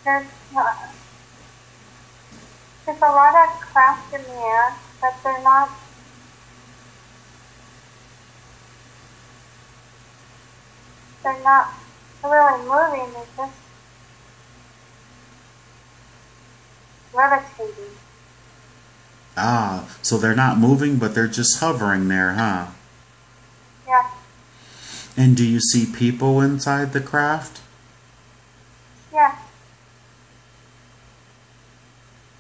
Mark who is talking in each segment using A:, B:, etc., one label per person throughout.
A: There's, uh, there's a lot of craft in the air, but they're not really moving, they're just levitating.
B: Ah, so they're not moving, but they're just hovering there, huh?
A: Yeah,
B: And do you see people inside the craft?
A: yeah.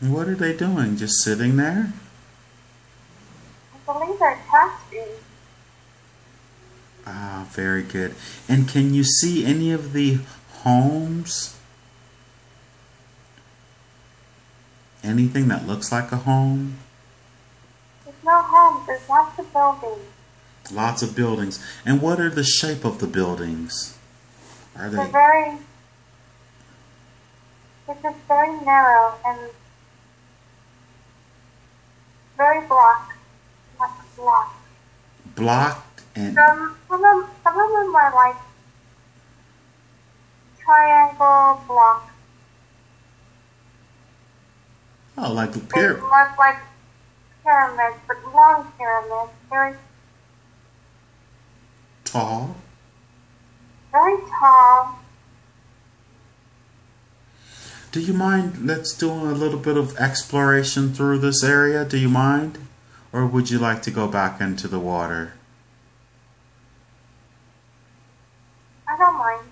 B: What are they doing? Just sitting there?
A: I believe they're taxiing.
B: Ah, very good. And can you see any of the homes? Anything that looks like a home?
A: There's no homes, there's lots of buildings.
B: Lots of buildings. And what are the shape of the buildings? Are
A: They're
B: they
A: very, they're just very narrow and very like blocked.
B: blocked and
A: Some of them are like triangle blocks.
B: oh, like a
A: They
B: pier
A: look like pyramids, but long pyramids, very,
B: tall?
A: very tall.
B: Do you mind? Let's do a little bit of exploration through this area. Do you mind? Or would you like to go back into the water?
A: I don't mind.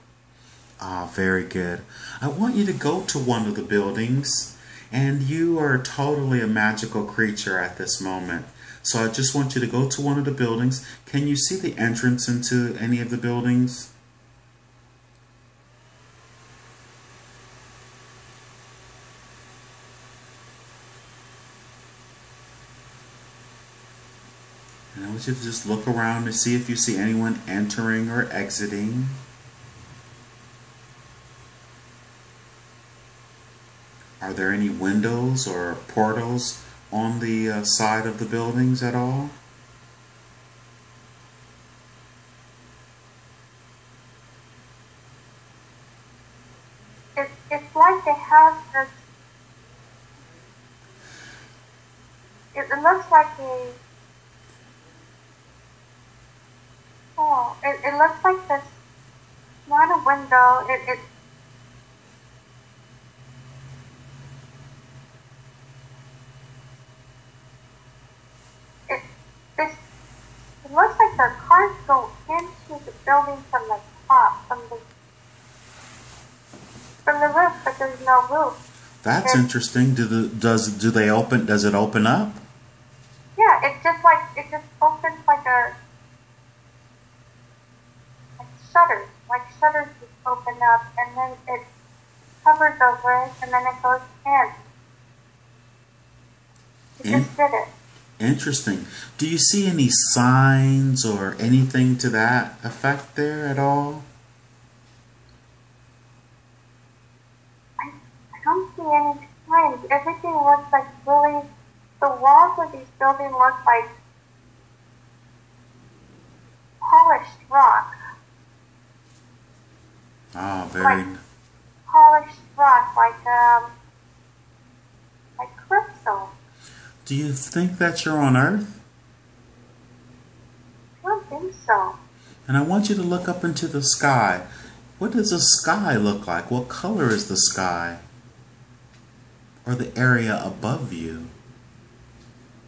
B: Ah, very good. I want you to go to one of the buildings, and you are totally a magical creature at this moment. So I just want you to go to one of the buildings. Can you see the entrance into any of the buildings? And I want you to just look around to see if you see anyone entering or exiting. Are there any windows or portals on the side of the buildings at all?
A: It's like they have this. It looks like a. Oh, it looks like this. Not a window. It this. It looks like the cars go into the building from the top, from the roof, but there's no roof.
B: That's
A: There's,
B: interesting. Does it open up?
A: yeah, it just opens like shutters just open up, and then it covers over it, and then it goes in. It
B: In
A: just did it.
B: Interesting. Do you see any signs or anything to that effect there at all?
A: I don't see any signs. Everything looks like really. The walls of these buildings look like polished rock,
B: Ah,
A: like
B: very.
A: polished rock, like crystal.
B: Do you think that you're on Earth?
A: I don't think so.
B: And I want you to look up into the sky. What does the sky look like? What color is the sky? Or the area above you?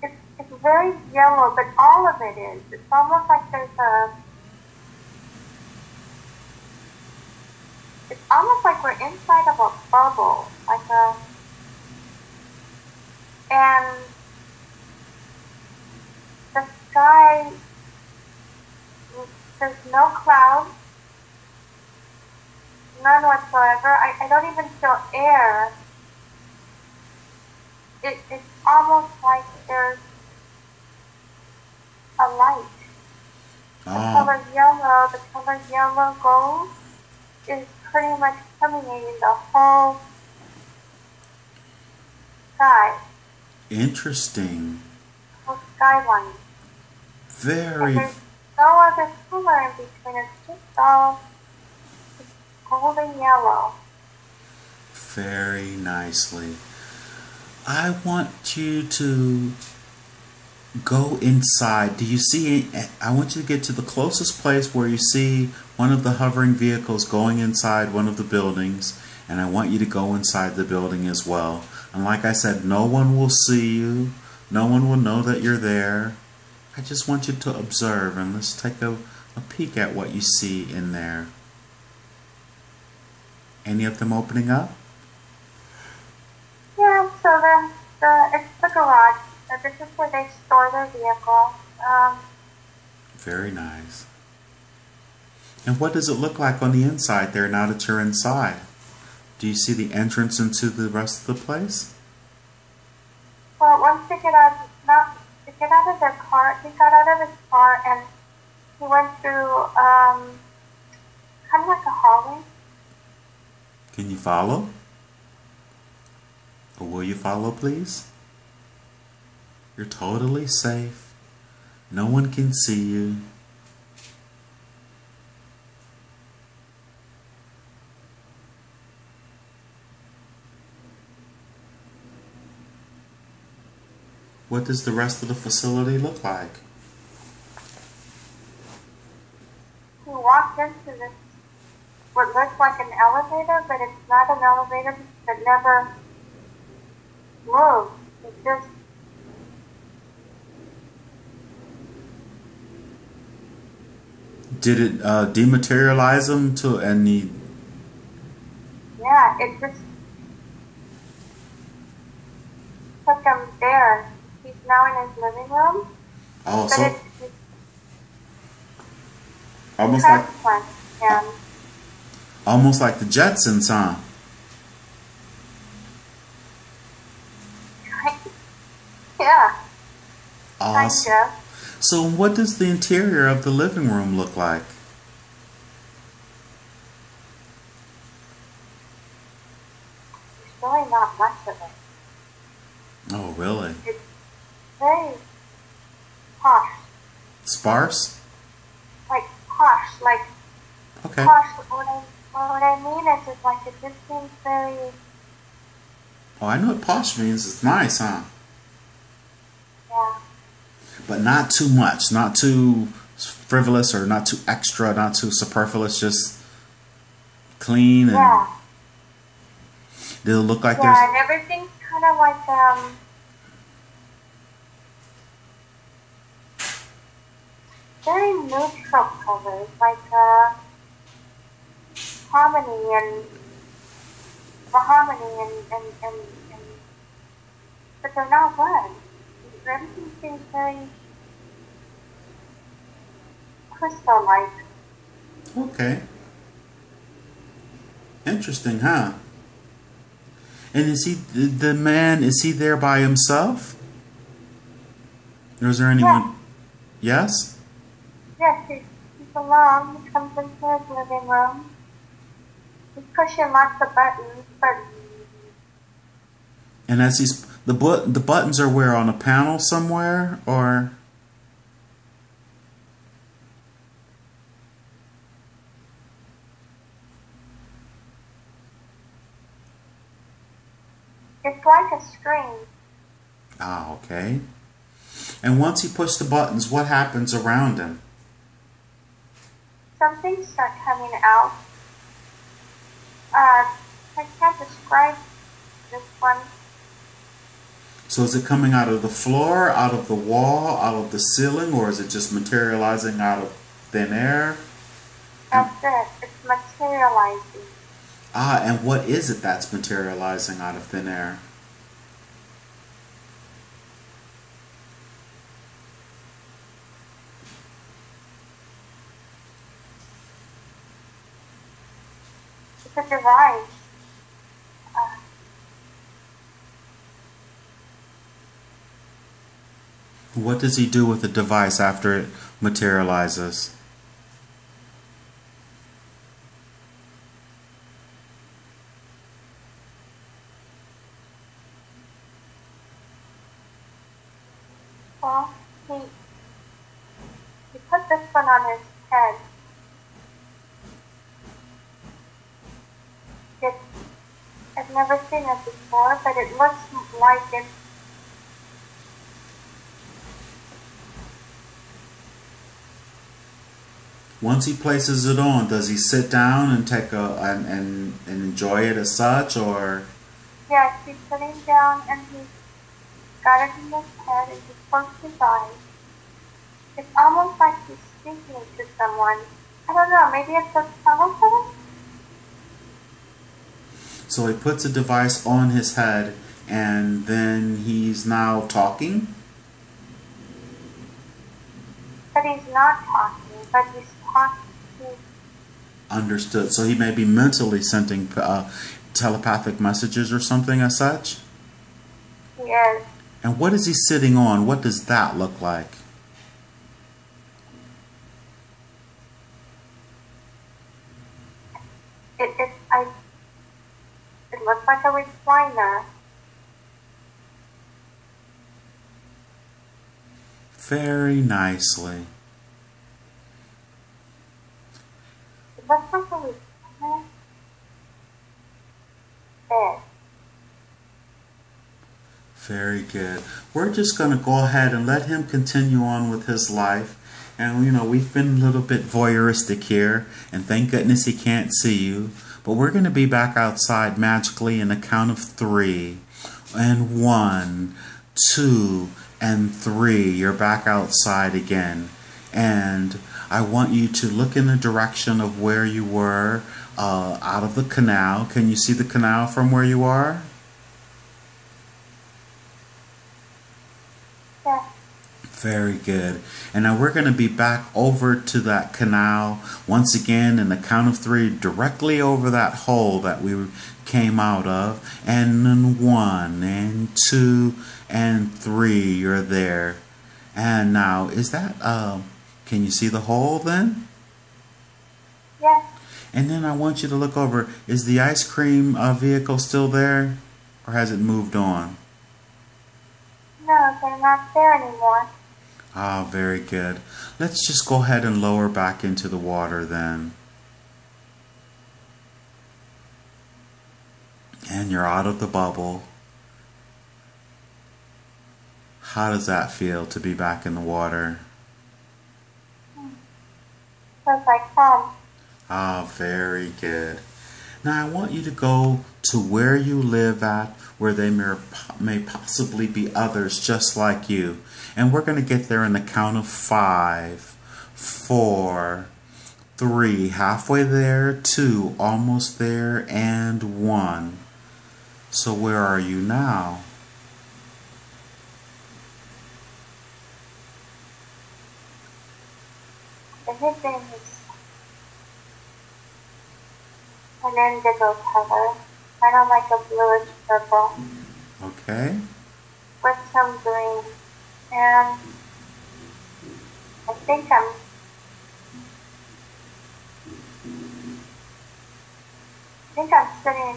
A: It's very yellow, but all of it is. It's almost like there's a. It's almost like we're inside of a bubble, and the sky. There's no clouds, none whatsoever. I don't even feel air. It's almost like there's a light.
B: Ah,
A: The color yellow gold is pretty much permeating the whole sky,
B: interesting.
A: whole skyline. And
B: Very.
A: there's no other color in between. It's just all golden yellow.
B: Very nicely. I want you to go inside. Do you see? I want you to get to the closest place where you see one of the hovering vehicles going inside one of the buildings, and I want you to go inside the building as well. And like I said, no one will see you. No one will know that you're there. I just want you to observe, and let's take a peek at what you see in there. Any of them opening up?
A: Yeah, so it's the garage. This is where they store their vehicles.
B: Very nice. And what does it look like on the inside there now that you're inside? Do you see the entrance into the rest of the place?
A: Well, once they get out, they get out of their car. He got out of his car and he went through kind of like a hallway.
B: Can you follow? Or will you follow, please? You're totally safe. No one can see you. What does the rest of the facility look like?
A: He walked into this, what looks like an elevator, but it's not an elevator because it never moved. It just
B: Did it dematerialize him to any?
A: yeah, it just took him there. He's now in his living room.
B: Oh,
A: But
B: so
A: it's
B: almost like
A: transplant him.
B: almost like the Jetsons, huh?
A: Yeah,
B: Awesome.
A: kind of.
B: So what does the interior of the living room look like?
A: There's really not much of it.
B: Oh, really?
A: It's very posh.
B: Sparse?
A: Like posh, like
B: Okay.
A: posh. What I mean is, it's like it just seems very,
B: Oh, I know what posh means. It's nice, huh?
A: yeah.
B: But not too much, not too frivolous or not too extra, not too superfluous, just clean and
A: Yeah,
B: it'll look like
A: yeah, and everything's kind of like very neutral colors, like harmony and mahogany and but they're not wood. Everything seems very crystal-like.
B: okay. Interesting, huh? And is he the man? Is he there by himself? Or is there anyone? Yes.
A: Yes, he's alone. He comes into his living room. He's pushing lots of buttons, but
B: And as he's the buttons are where, on a panel somewhere, or
A: it's like a screen.
B: ah, okay. And once he pushed the buttons, what happens around him?
A: Some things start coming out. I can't describe this one.
B: So is it coming out of the floor, out of the wall, out of the ceiling, or is it just materializing out of thin air?
A: That's it. It's materializing.
B: Ah, and what is it that's materializing out of thin air?
A: It's a device.
B: What does he do with the device after it materializes?
A: Well, he put this one on his head. It's never seen it before, but it looks like it's
B: Once he places it on, does he sit down and take and enjoy it as such, or?
A: yes, he's sitting down and he's got it in his head and he closed his eyes. It's almost like he's speaking to someone. I don't know, maybe it's a telephone?
B: So he puts a device on his head and then he's now talking?
A: But he's not talking, but he's talking.
B: Understood. So he may be mentally sending telepathic messages or something as such?
A: He is.
B: And what is he sitting on? What does that look like?
A: It looks like a recliner.
B: Very nicely.
A: It looks like a recliner bed.
B: Very good. We're just going to go ahead and let him continue on with his life. And, you know, we've been a little bit voyeuristic here. And thank goodness he can't see you. But we're going to be back outside magically in the count of 3. And 1, 2, and 3. You're back outside again. And I want you to look in the direction of where you were out of the canal. Can you see the canal from where you are?
A: Yes.
B: Very good. And now we're going to be back over to that canal once again in the count of 3, directly over that hole that we came out of. And then 1 and 2 and 3, you're there. And now, is that, can you see the hole then?
A: Yes.
B: And then I want you to look over, is the ice cream vehicle still there? Or has it moved on?
A: No, they're not there anymore.
B: Ah, very good. Let's just go ahead and lower back into the water then. And you're out of the bubble. How does that feel to be back in the water?
A: Feels like home.
B: Ah, very good. Now I want you to go to where you live at, where they may possibly be others just like you. And we're going to get there in the count of 5, 4, 3, halfway there, 2, almost there, and 1. So where are you now?
A: Everything is an indigo color, kind of like a bluish purple,
B: Okay.
A: with some green. And I think I'm sitting.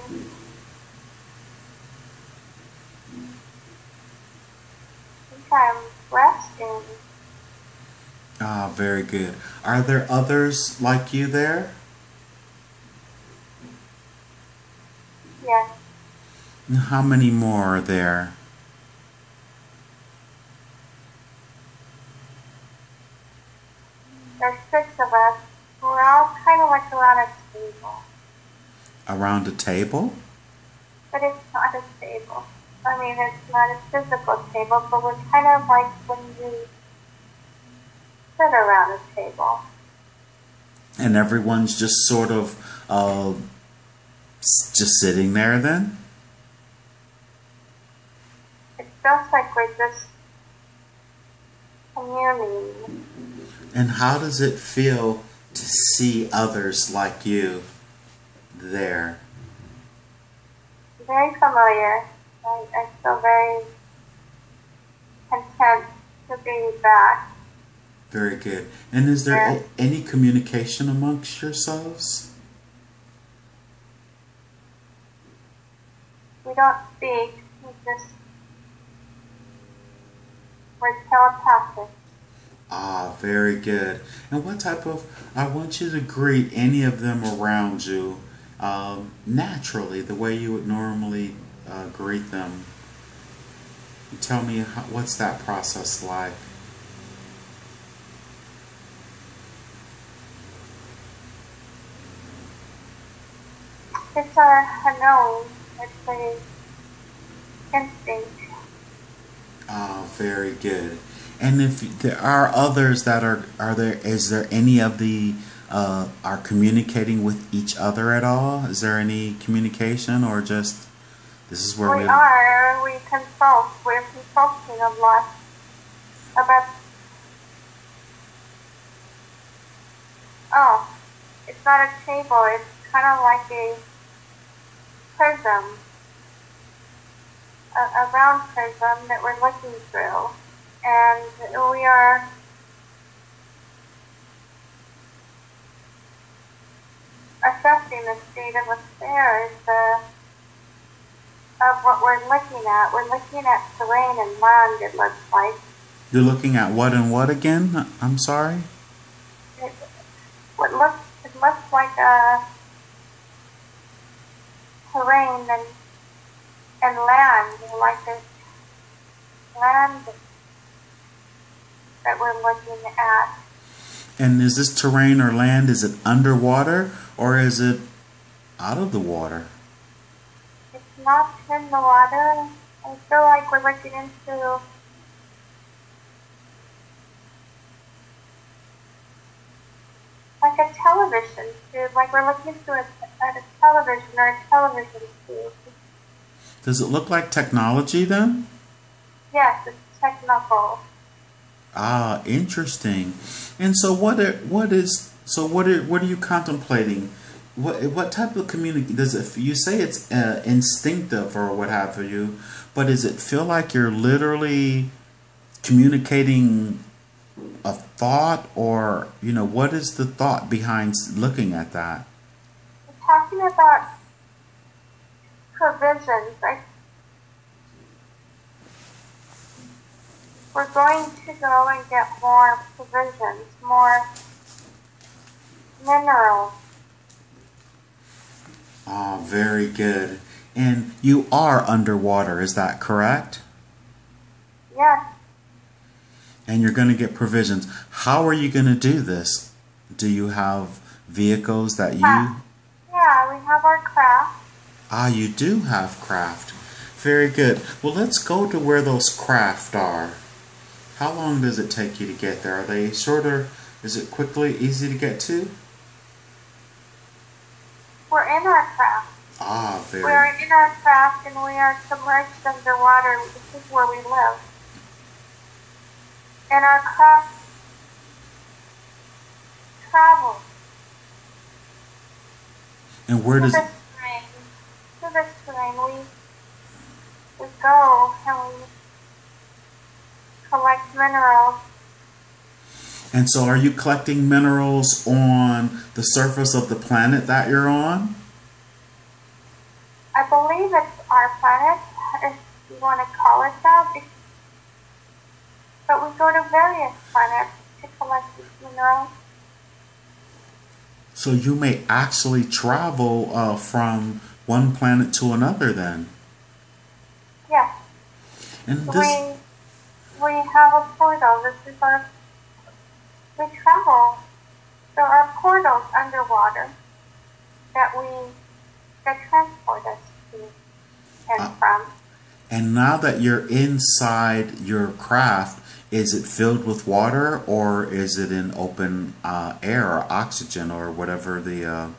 A: I think I'm resting.
B: Ah, very good. Are there others like you there?
A: Yes.
B: And how many more are there?
A: There's 6 of us. We're all kind of like around a table.
B: Around a table?
A: But it's not a table. I mean, it's not a physical table, but we're kind of like when you sit around a table.
B: And everyone's just sort of just sitting there then?
A: It feels like we're just communing.
B: And how does it feel to see others like you there?
A: Very familiar. I feel very content to be back.
B: Very good. And is there
A: Yeah.
B: any communication amongst yourselves?
A: We don't speak. We're telepathic.
B: Ah, very good. And what type of, I want you to greet any of them around you naturally, the way you would normally greet them. Tell me, what's that process like?
A: It's a knowing. It's a instinct.
B: Very good. And if there are others that are there, is there any of the are communicating with each other at all? Is there any communication, or just this is where
A: We are. We consult. We're consulting a lot about. Oh, it's not a table. It's kind of like a prism, a round prism that we're looking through, and we are assessing the state of affairs of what we're looking at. We're looking at terrain and land, it looks like.
B: you're looking at what and what again? I'm sorry.
A: It, it looks like a terrain and land, like this land that we're looking at.
B: And is this terrain or land? Is it underwater or is it out of the water?
A: It's not in the water. I feel like we're looking into like a television tube, like we're looking through at a television or a television tube.
B: Does it look like technology then?
A: Yes, it's technical.
B: Ah, interesting. And so what are you contemplating? What type of community does it? You say it's instinctive or what have you, but does it feel like you're literally communicating a thought, or what is the thought behind looking at that?
A: We're talking about provisions. We're going to go and get more provisions, more minerals.
B: Ah, very good. And you are underwater, is that correct?
A: Yes.
B: And you're going to get provisions. How are you going to do this? Do you have vehicles that you...
A: Yeah, we have our craft.
B: Ah, you do have craft. Very good. Well, let's go to where those craft are. How long does it take you to get there? Are they shorter? Is it quickly, easy to get to?
A: We're in our craft.
B: Ah, very.
A: We're in our craft and we are submerged underwater. This is where we live. And our craft travels.
B: And where does...
A: To this terrain, we go and we collect minerals.
B: And so are you collecting minerals on the surface of the planet that you're on?
A: I believe it's our planet, if you want to call it that. But we go to various planets to collect these minerals.
B: So you may actually travel from one planet to another then?
A: Yes.
B: And this...
A: We have a portal. We travel. There are portals underwater that transport us to and from.
B: And now that you're inside your craft, is it filled with water or is it in open air or oxygen or whatever the...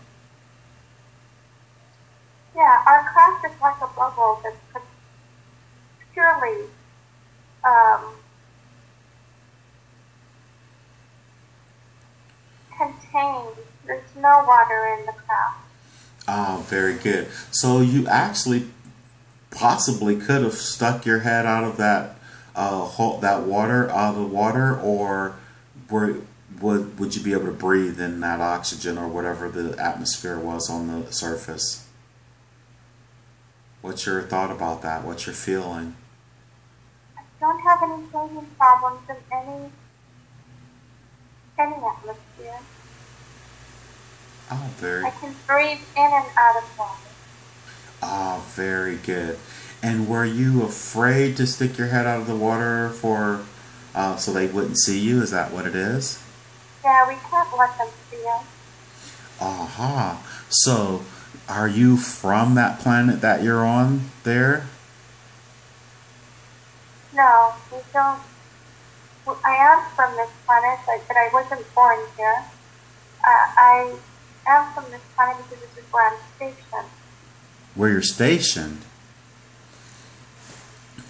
A: Yeah, our craft is like a bubble that's purely contained. There's no water in the craft.
B: Ah, very good. So you actually possibly could have stuck your head out of that water, out of the water, or would you be able to breathe in that oxygen or whatever the atmosphere was on the surface? What's your thought about that? What's your feeling?
A: I don't have any breathing problems in any atmosphere.
B: Oh,
A: I can breathe in and out of water.
B: very good. And were you afraid to stick your head out of the water for so they wouldn't see you? Is that what it is?
A: Yeah, we can't let them see us.
B: Aha. So, are you from that planet that you're on there?
A: No, we don't. I am from this planet, but I wasn't born here. I am from this planet because this is where I'm stationed.
B: Where you're stationed?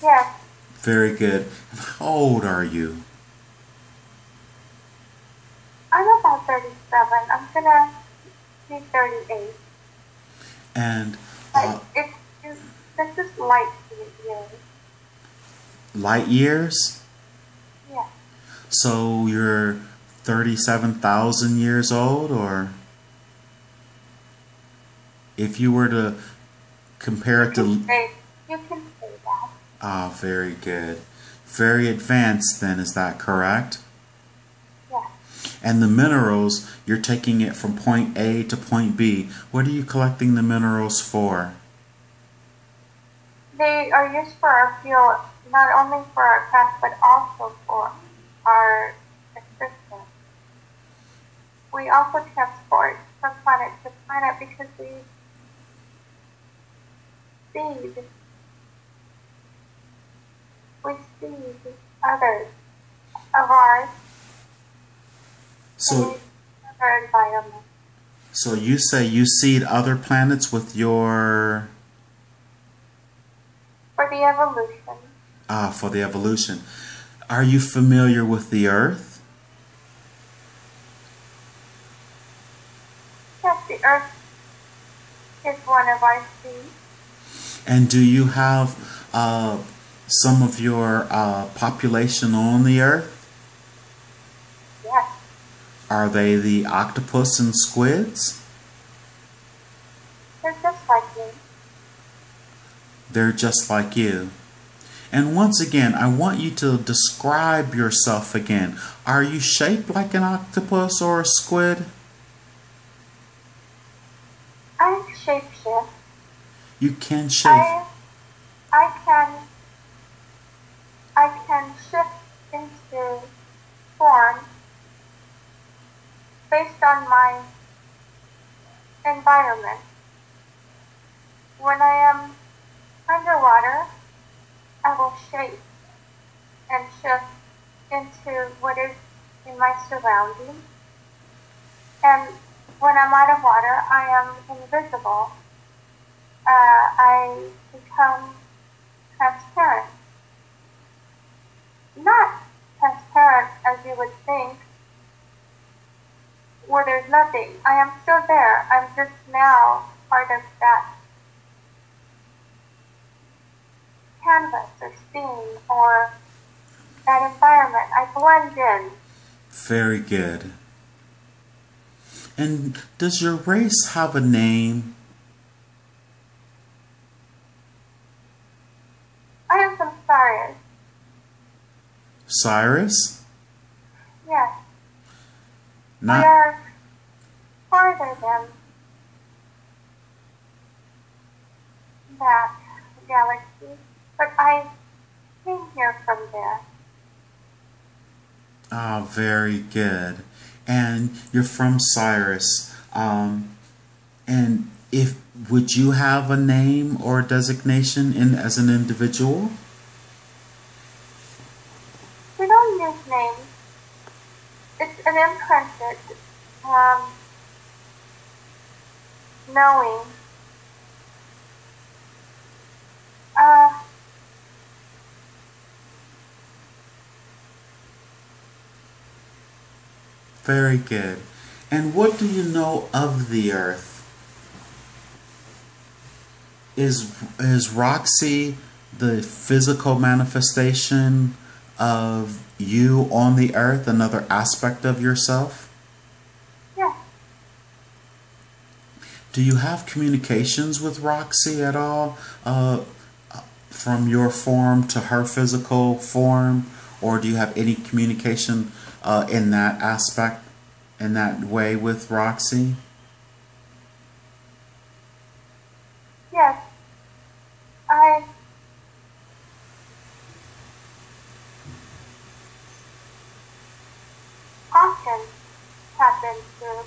A: Yes,
B: Very good. And how old are you?
A: I'm about 37. I'm gonna be 38.
B: And
A: This is light years.
B: light years?
A: Yeah.
B: So you're 37,000 years old, or if you were to compare it to...
A: You can say that.
B: Ah, very good. Very advanced then, is that correct?
A: Yeah.
B: And the minerals, you're taking it from point A to point B. What are you collecting the minerals for?
A: They are used for our fuel, not only for our craft, but also for our existence. We also transport from planet to planet because we seed. We seed others of ours in
B: So,
A: other environments.
B: so you say you seed other planets with your...
A: For the evolution.
B: for the evolution. Are you familiar with the Earth?
A: Yes, the Earth is one of our seeds.
B: And do you have some of your population on the Earth?
A: Yes.
B: Are they the octopus and squids?
A: They're just like me.
B: They're just like you. And once again, I want you to describe yourself again. Are you shaped like an octopus or a squid?
A: I shapeshift.
B: You can shape.
A: I can shift into form based on my environment. When I am underwater, I will shape and shift into what is in my surroundings. And when I'm out of water, I am invisible. I become transparent. Not transparent as you would think, where there's nothing. I am still there. I'm just now part of that canvas or scene or that environment. I blend in.
B: Very good. And does your race have a name?
A: I am from Sirius.
B: Cyrus?
A: Yes. We
B: Not
A: are farther than that galaxy, but I came here from there.
B: very good. And you're from Cyrus. And if would you have a name or designation as an individual?
A: We don't use names. It's an imprinted knowing.
B: Very good. And what do you know of the Earth? Is Roxy the physical manifestation of you on the Earth, another aspect of yourself?
A: Yes.
B: Do you have communications with Roxy at all? From your form to her physical form? Or do you have any communication in that aspect, in that way with Roxy?
A: Yes, I often have been to.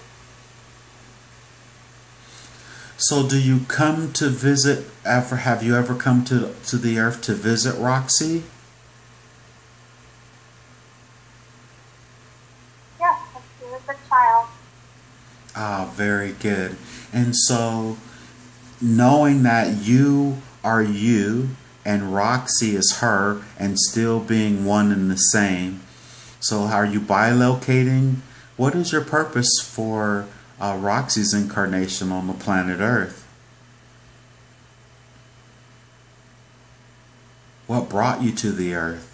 B: So do you come to visit ever, have you ever come to the earth to visit Roxy?
A: Yes, when she was a child.
B: Ah, very good. And so knowing that you are you and Roxy is her and still being one and the same. So are you bilocating? What is your purpose for Roxy's incarnation on the planet Earth? What brought you to the Earth?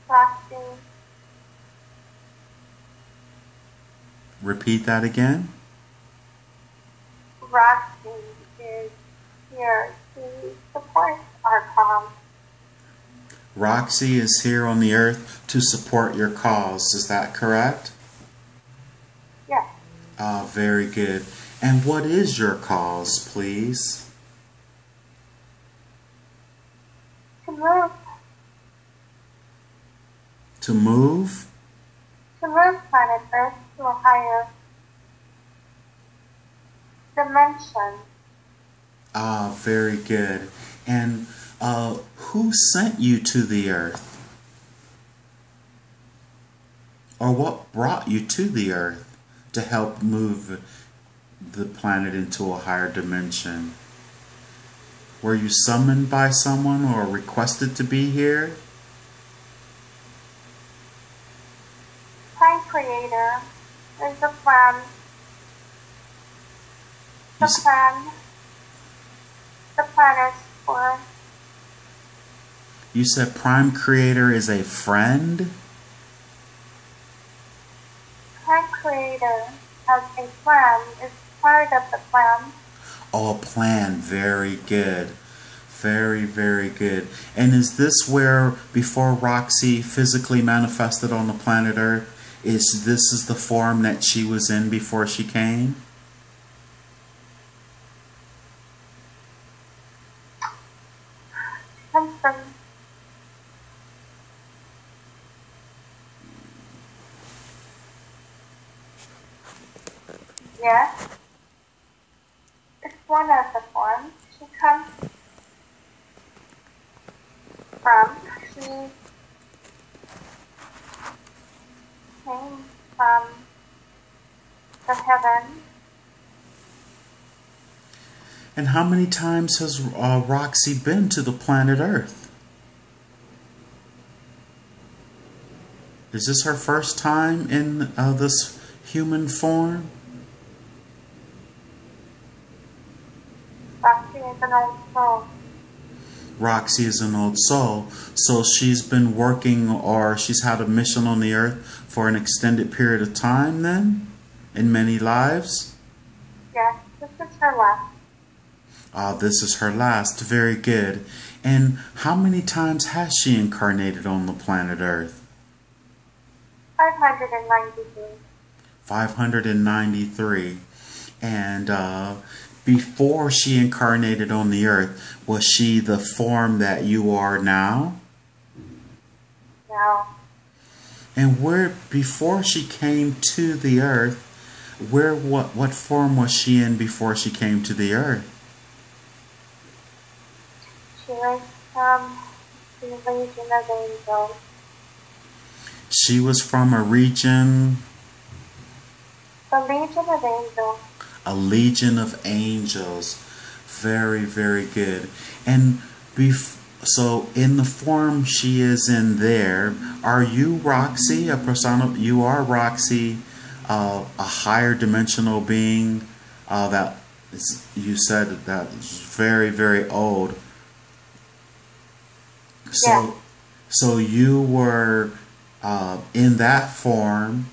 A: Roxy,
B: Repeat that again.
A: Roxy is here to support our cause.
B: Roxy is here on the Earth to support your cause. Is that correct?
A: Yes,
B: Ah, very good. And what is your cause, please?
A: to move,
B: To move?
A: to move planet Earth to a higher dimension.
B: Ah, very good. And who sent you to the Earth? Or what brought you to the Earth to help move the planet into a higher dimension? Were you summoned by someone or requested to be here?
A: Time Creator is the plan.
B: You
A: The
B: s-
A: plan. The plan is for
B: You said Prime Creator is a friend?
A: Time Creator as a plan is part of the plan.
B: Oh, a plan. Very good. Very, very good. And is this where, before Roxy physically manifested on the planet Earth, this is the form that she was in before she came?
A: Comes from yes, it's one of the forms she comes from. She came from the heaven.
B: And how many times has Roxy been to the planet Earth? Is this her first time in this human form?
A: Roxy is an old soul.
B: Roxy is an old soul, so she's been working or she's had a mission on the Earth for an extended period of time then? In many lives?
A: Yes, this is her last.
B: This is her last. Very good. And how many times has she incarnated on the planet Earth?
A: 593.
B: 593. And before she incarnated on the Earth, was she the form that you are now?
A: No.
B: And where, before she came to the Earth, what form was she in before she came to the Earth?
A: She was from the Legion of Angels.
B: She was from a region,
A: The Legion of Angels.
B: a legion of angels. Very, very good. And so in the form she is in there, are you Roxy, a persona? You are Roxy, a higher dimensional being that you said that is very, very old. So,
A: Yeah.
B: so you were in that form,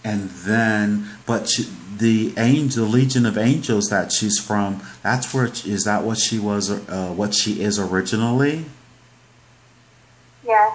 B: and then, the Legion of Angels that she's from, that's where, is that what she was, what she is originally?
A: Yes.